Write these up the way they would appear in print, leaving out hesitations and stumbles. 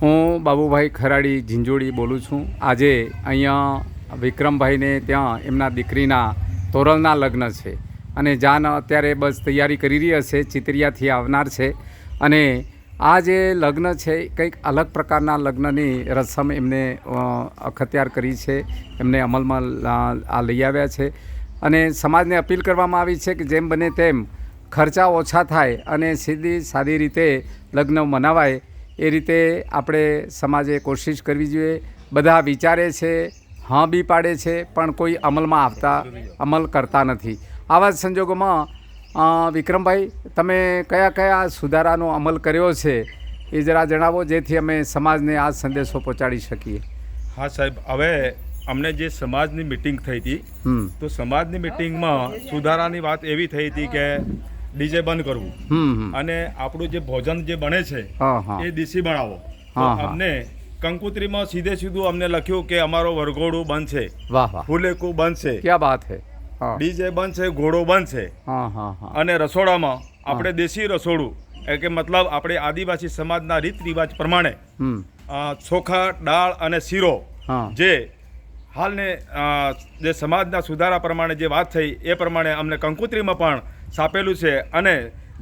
હું બાબુભાઈ ખરાડી ઝીંઝોડી બોલું છું. આજે અહીંયા વિક્રમભાઈને ત્યાં એમના દીકરીના તોરલના લગ્ન છે અને જાન અત્યારે બસ તૈયારી કરી રહી હશે, ચિતરિયાથી આવનાર છે. અને આ જે લગ્ન છે કંઈક અલગ પ્રકારના લગ્નની રસમ એમને અખત્યાર કરી છે, એમને અમલમાં આ લઈ આવ્યા છે. અને સમાજને અપીલ કરવામાં આવી છે કે જેમ બને તેમ ખર્ચા ઓછા થાય અને સીધી સાદી રીતે લગ્ન મનાવાય એ રીતે આપણે સમાજે કોશિશ કરવી જોઈએ. બધા વિચારે છે, હા બી પાડે છે, પણ કોઈ અમલ કરતા નથી. આવા જ સંજોગોમાં વિક્રમભાઈ, તમે કયા કયા સુધારાનો અમલ કર્યો છે એ જરા જણાવો, જેથી અમે સમાજને આ સંદેશો પહોંચાડી શકીએ. હા સાહેબ, હવે અમને જે સમાજની મિટિંગ થઈ હતી તો સમાજની મિટિંગમાં સુધારાની વાત એવી થઈ હતી કે ડીજે બંધ કરવું અને આપણું જે ભોજન જે બને છે એ દેશી બનાવો. તો અમને કંકોત્રીમાં સીધું અમને લખ્યું કે અમારો વરઘોડું બંધ છે, ફૂલેકું બંધ છે, ક્યાં વાત છે, ડીજે બંધ છે, ઘોડો બંધ છે, અને રસોડામાં આપણે દેશી રસોડું કે મતલબ આપણે આદિવાસી સમાજના રીત રિવાજ પ્રમાણે ચોખા, દાળ અને શીરો, જે હાલને જે સમાજના સુધારા પ્રમાણે જે વાત થઈ એ પ્રમાણે અમને કંકોત્રીમાં પણ છાપેલું છે. અને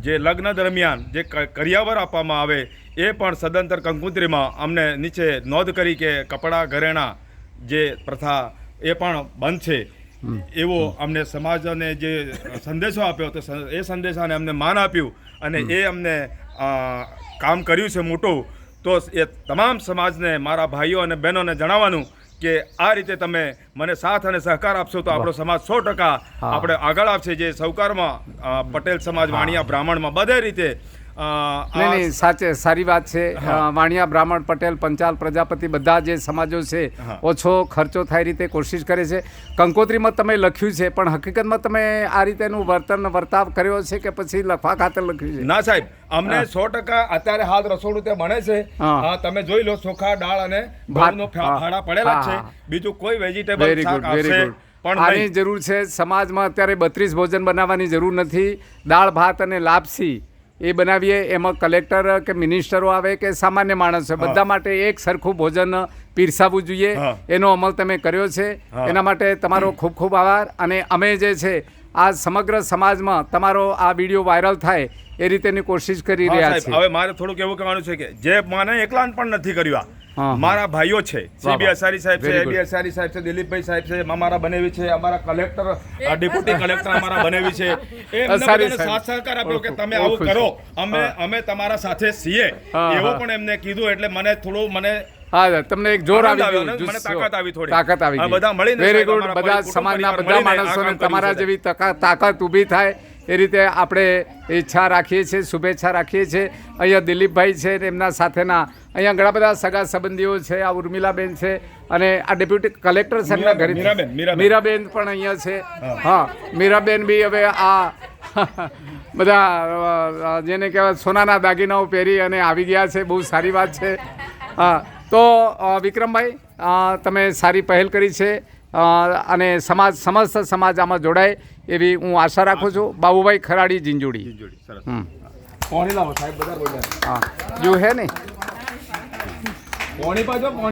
જે લગ્ન દરમિયાન જે કરિયાવર આપવામાં આવે એ પણ સદંતર કંકોત્રીમાં અમને નીચે નોંધ કરી કે કપડાં ઘરેણાં જે પ્રથા એ પણ બંધ છે. એવો અમને સમાજને જે સંદેશો આપ્યો તો એ સંદેશાને અમને માન આપ્યું અને એ અમને કામ કર્યું છે મોટું. તો એ તમામ સમાજને, મારા ભાઈઓ અને બહેનોને જણાવવાનું કે આ રીતે તમે મને સાથ અને સહકાર આપશો તો આપણો સમાજ 100% આપણે આગળ આપશે. જે સૌકારમાં પટેલ સમાજ, વાણિયા બ્રાહ્મણમાં બધે રીતે નહીં, સાચે સારી વાત છે. વાણિયા બ્રાહ્મણ, પટેલ, પંચાલ, પ્રજાપતિ બધા જે સમાજો છે ઓછો ખર્ચો થાય રીતે કોશિશ કરે છે. કંકોત્રીમાં તમે લખ્યું છે પણ હકીકતમાં તમે આ રીતેનું વર્તાવ કર્યો છે કે પછી લખવા ખાતર લખ્યું છે? ના સાહેબ, અમને 100% અત્યારે હાલ રસોડું તે બને છે. તમે જોઈ લો, ચોખા, દાળ અને ભાતનો ફાડા પડેલા છે. બીજું કોઈ વેજીટેબલ શાક આવશે પણ આની જરૂર છે. સમાજમાં અત્યારે 32 ભોજન બનાવવાની જરૂર નથી. દાળ, ભાત અને લાપસી એ બનાવીએ. એમાં કલેક્ટર કે મિનિસ્ટરો આવે કે સામાન્ય માણસ હોય, બધા માટે એક સરખું ભોજન પીરસાવવું જોઈએ. એનો અમલ તમે કર્યો છે, એના માટે તમારો ખૂબ ખૂબ આભાર. અને અમે જે છે આ સમગ્ર સમાજમાં તમારો આ વિડીયો વાયરલ થાય એ રીતેની કોશિશ કરી રહ્યા છીએ. હવે મારે થોડુંક એવું કહેવાનું છે કે જે મને એકલાને પણ નથી કર્યું, મારા ભાઈઓ છે, સીબી અસારી સાહેબ છે, એબી અસારી સાહેબ છે, દિલીપભાઈ સાહેબ છે, અમારા બનેવી છે, અમારા કલેક્ટર, ડેપ્યુટી કલેક્ટર અમારા બનેવી છે, એ અમને સાથ સહકાર આપ્યો કે તમે આવું કરો, અમે તમારા સાથે છીએ એવો પણ એમને કીધું. એટલે મને થોડું હા, તમને એક જોર આવી ગયું, મને તાકાત આવી, થોડી તાકાત આવી ગઈ. બધા મળીને, વેરી ગુડ. બધા સમાજના બધા માણસોને તમારા જેવી તાકાત ઊભી થાય એ રીતે આપણે ઈચ્છા રાખીએ છીએ, શુભેચ્છા રાખીએ છીએ. અહીંયા દિલીપભાઈ છે, એમના સાથેના અહીંયા ઘણા બધા સગા સંબંધીઓ છે. આ ઉર્મિલાબેન છે અને આ ડેપ્યુટી કલેક્ટર સાહેબના ઘરે મીરાબેન પણ અહીંયા છે. હા, મીરાબેન બી હવે આ બધા જેને કહેવાય સોનાના દાગીનાઓ પહેરી અને આવી ગયા છે. બહુ સારી વાત છે. હા, તો વિક્રમભાઈ, તમે સારી પહેલ કરી છે અને સમસ્ત સમાજ આમાં જોડાય એવી હું આશા રાખું છું. બાબુભાઈ ખરાડી ઝીંઝોડી. પાણી લાવો સાહેબ, બધા બોલ્યા. હા, જો હે ને.